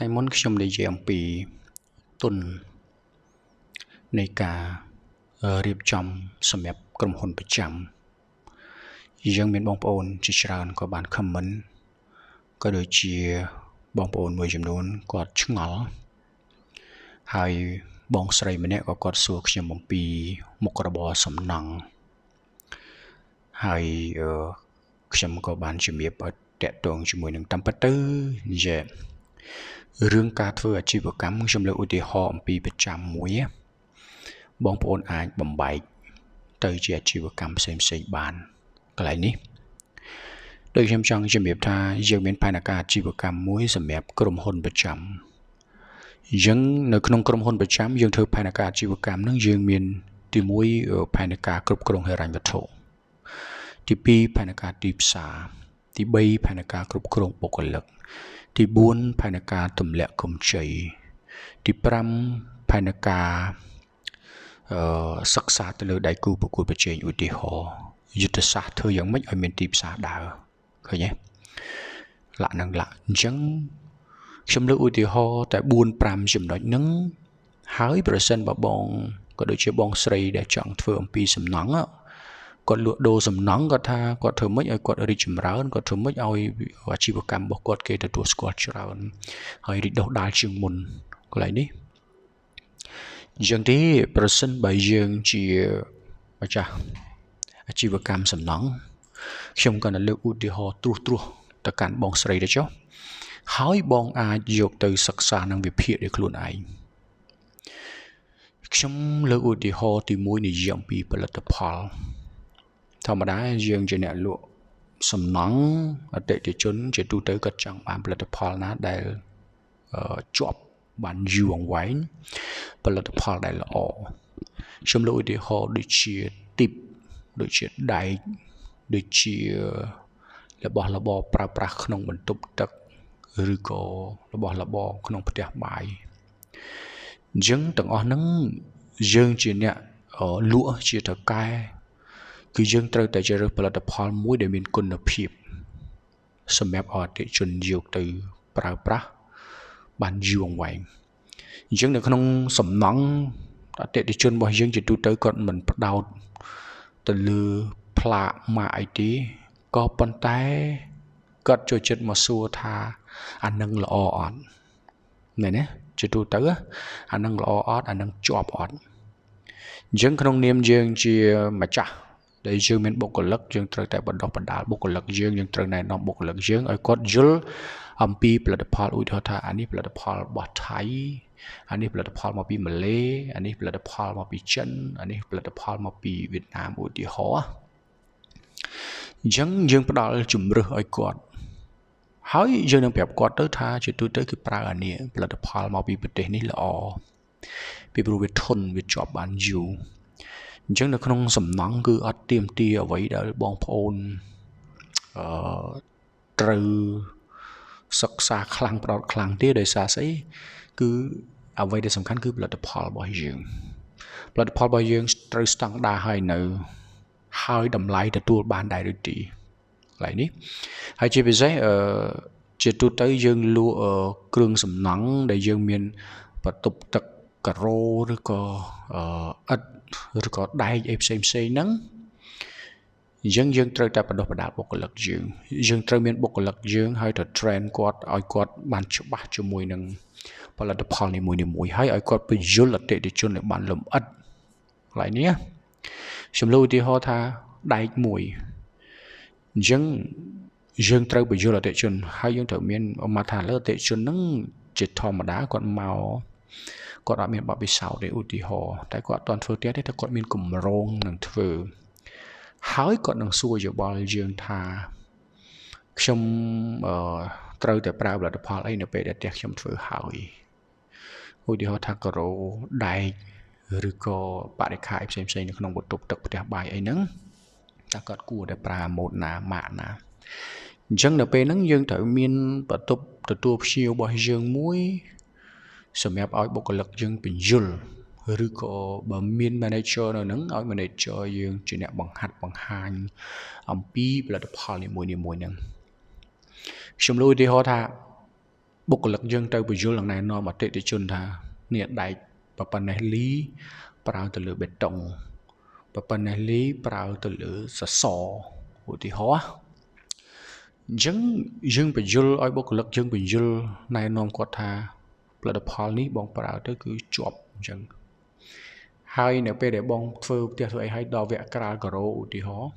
ថ្ងៃមុនខ្ញុំនិយាយអំពីទុននៃការរៀបចំសម្រាប់ក្រុមហ៊ុនប្រចាំយើងមានបងប្អូនជាច្រើនក៏បាន comment ក៏ដូចជាបងប្អូនមួយចំនួនគាត់ឆ្ងល់ហើយបងស្រីម្នាក់ក៏គាត់សួរខ្ញុំអំពីមុខរបរសំណង់ហើយខ្ញុំក៏បានជំរាបឲ្យតាក់ទងជាមួយនឹងតាមពិតទៅរឿងការធ្វើអាជីវកម្មខ្ញុំលើកឧទាហរណ៍អំពីប្រចាំមួយបងប្អូនអាចបំបែកទៅជាអាជីវកម្មផ្សេងៗបានកន្លែងនេះដូចខ្ញុំចង់ជំរាបថាយើងមានផែនការអាជីវកម្មមួយសម្រាប់ក្រុមហ៊ុនប្រចាំយើងនៅក្នុងក្រុមហ៊ុនប្រចាំយើងធ្វើផែនការអាជីវកម្មនឹងយើងមានទី1ផែនការគ្រប់គ្រងហិរញ្ញវត្ថុទី2ផែនការទីផ្សារទី3ផែនការគ្រប់គ្រងបុគ្គលិកទី4ផែនការទម្លាក់កម្ចីទី5ផែនការសិក្សាទៅលើដៃគូប្រកួតប្រជែងឧទាហរណ៍យុទ្ធសាស្ត្រធ្វើយ៉ាងម៉េចឲ្យមានទីផ្សារដើរឃើញទេលក្ខណៈអញ្ចឹងខ្ញុំលើកឧទាហរណ៍តែ 4-5 ចំណុចហ្នឹងហើយប្រសិនបើបងក៏ដូចជាបងស្រីដែលចង់ធ្វើអំពីសំណង់គាត់លក់ដូរសំណង់គាត់ថាគាត់ធ្វើម៉េចឲ្យគាត់រីកចម្រើនគាត់ធ្វើម៉េចឲ្យអាជីវកម្មរបស់គាត់គេទទួលស្គាល់ច្រើនហើយរីកដុះដាលជាងមុនកន្លែងនេះអញ្ចឹងទេប្រសិនបើយើងជាម្ចាស់អាជីវកម្មសំណង់ខ្ញុំក៏នឹងលើកឧទាហរណ៍ត្រួសទៅកាន់បងស្រីទៅចុះហើយបងអាចយកទៅសិក្សានិងវិភាគដោយខ្លួនឯងខ្ញុំលើកឧទាហរណ៍ទី1និយាយអំពីផលិតផលធម្មតាយើងជាអ្នកលក់សំណង់អតិថិជនជាទូទៅគាត់ចង់បានផលិតផលណាដែលជាប់បានយូរអង្វែងផលិតផលដែលល្អខ្ញុំលើកឧទាហរណ៍ដូចជាទីបដូចជាដែកដូចជារបស់របរប្រើប្រាស់ក្នុងបន្ទប់ទឹកឬក៏របស់របរក្នុងផ្ទះបាយអញ្ចឹងទាំងអស់ហ្នឹងយើងជាអ្នកលក់ជាថៅកែគឺយើងត្រូវតែជ្រើសរើសផលិតផលមួយដែលមានគុណភាពសម្រាប់អតិថិជនយកទៅប្រើប្រាស់បានយូរអង្វែងអញ្ចឹងនៅក្នុងសំណង់អតិថិជនរបស់យើងជាទូទៅគាត់មិនផ្ដោតទៅលើផ្លាកម៉ាកអីទេក៏ប៉ុន្តែគាត់ចូលចិត្តមកសួរថាអានឹងល្អអត់មែនទេជាទូទៅអានឹងល្អអត់អានឹងជាប់អត់អញ្ចឹងក្នុងនាមយើងជាម្ចាស់ដែលយើងមានបុគ្គលិកយើងត្រូវតែបណ្ដុះបណ្ដាលបុគ្គលិកយើងត្រូវណែនាំបុគ្គលិកយើងឲ្យគាត់យល់អំពីផលិតផលឧទាហរណ៍ថាអានេះផលិតផលរបស់ថៃអានេះផលិតផលមកពីម៉ាឡេអានេះផលិតផលមកពីចិនអានេះផលិតផលមកពីវៀតណាមឧទាហរណ៍អញ្ចឹងយើងផ្ដល់ជំរឿសឲ្យគាត់ហើយយើងនឹងប្រាប់គាត់ទៅថាជាទូទៅគឺប្រើអានេះផលិតផលមកពីប្រទេសនេះល្អពីព្រោះវាធន់វាជាប់បានយូរអញ្ចឹងនៅក្នុងសំណង់គឺអត់ទាមទារអ្វីដែលបងប្អូនត្រូវសិក្សាខ្លាំងផ្ដោតខ្លាំងទេដោយសារស្អីគឺអ្វីដែលសំខាន់គឺផលិតផលរបស់យើងផលិតផលរបស់យើងត្រូវស្តង់ដារហើយនៅហើយតម្លៃទទួលបានដែរឬទីកន្លែងនេះហើយជាពិសេសជាទូទៅយើងលក់គ្រឿងសំណង់ដែលយើងមានបន្ទប់ទឹកការ៉ូឬក៏ឥដ្ឋឬក៏ដែកអីផ្សេងហ្នឹងអញ្ចឹងយើងត្រូវតែបណ្ដុះបណ្ដាលបុគ្គលិកយើងត្រូវមានបុគ្គលិកយើងហើយទៅ train គាត់ឲ្យគាត់បានច្បាស់ជាមួយនឹងផលិតផលនីមួយៗហើយឲ្យគាត់ពន្យល់អតិថិជនឲ្យបានលម្អិតកន្លែងនេះខ្ញុំលើកឧទាហរណ៍ថាដែកមួយអញ្ចឹងយើងត្រូវពន្យល់អតិថិជនហើយយើងត្រូវមានមកថាលើអតិថិជនហ្នឹងជាធម្មតាគាត់មកគាត់អត់មានបទពិសោធន៍ទេឧទាហរណ៍តែគាត់អត់ទាន់ធ្វើទៀតទេតែគាត់មានគម្រោងនឹងធ្វើហើយគាត់នឹងសួរយោបល់យើងថាខ្ញុំត្រូវតែប្រើផលិតផលអីនៅពេលដែលផ្ទះខ្ញុំធ្វើហើយឧទាហរណ៍ថាការ៉ូដែកឬក៏បរិក្ខារផ្សេងៗនៅក្នុងបន្ទប់ទឹកផ្ទះបាយអីហ្នឹងតើគាត់គួរតែប្រើម៉ូដណាម៉ាកណាអញ្ចឹងនៅពេលហ្នឹងយើងត្រូវមានបន្ទប់ទទួលភ្ញៀវរបស់យើងមួយសម្រាប់ឲ្យបុគ្គលិកយើងពន្យល់ឬក៏បើមាន manager នៅហ្នឹងឲ្យ manager យើងជាអ្នកបង្ហាត់បង្ហាញអំពីផលិតផលនីមួយៗហ្នឹងខ្ញុំលើកឧទាហរណ៍ថា បុគ្គលិកយើងទៅបញ្យល់ណែនាំអតិថិជនថានេះដែកប៉ុណ្ណេះលីប្រើទៅលើបេតុងប៉ុណ្ណេះលីប្រើទៅលើសសរឧទាហរណ៍អញ្ចឹងយើងបញ្យល់ឲ្យបុគ្គលិកយើងបញ្យល់ណែនាំគាត់ថាផលិតផលនេះបងប្រើទៅគឺជាប់អញ្ចឹងហើយនៅពេលដែលបងធ្វើផ្ទះធ្វើអីឲ្យដល់វគ្គក្រាលការ៉ូឧទាហរណ៍